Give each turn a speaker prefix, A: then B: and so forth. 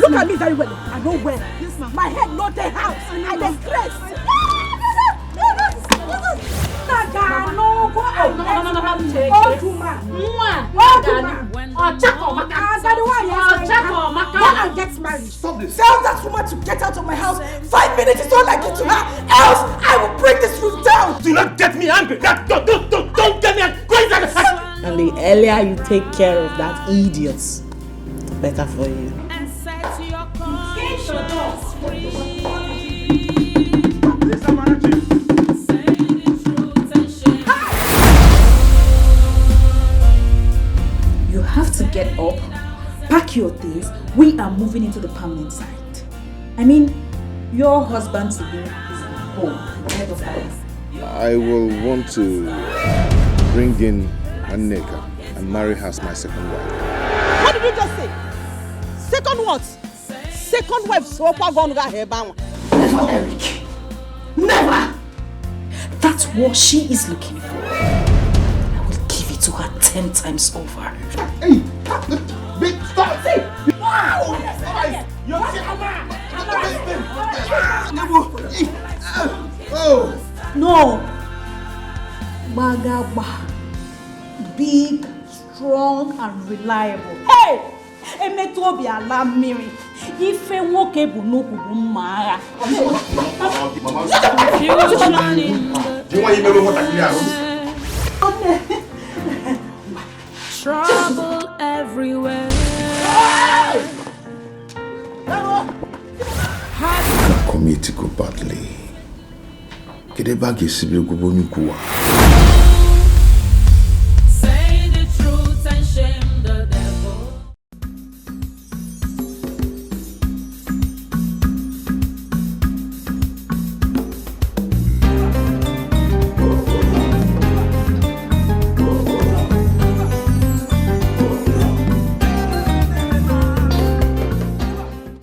A: Look at me very well. I know well. My head not the house. I dey stress. Stop this. Tell that woman to get out of my house. 5 minutes is all I give to her. Else I will break this roof down.
B: Do not get me angry. Don't get me angry. Go inside the house.
C: And the earlier you take care of that idiot, the better for you.
A: You have to get up, pack your things. We are moving into the permanent site. I mean, your husband to be is at home ahead of time.
D: I will want to bring in Anneka and marry her as my second wife.
C: What did you just say? Second what? Second wife so far gone got her bound.
A: Never, Eric. Never! That's what she is looking for. I will give it to her 10 times over.
D: Hey! Big stop!
B: Wow! You're
D: Oh!
A: No! Bagaba. Big, strong, and reliable. Hey! Emetobi alarm Miri. If a woke bunuku mara.
D: Do you want to know what I
E: Trouble everywhere.
D: Committee go badly. Kedeba gesibi go bonu kuwa.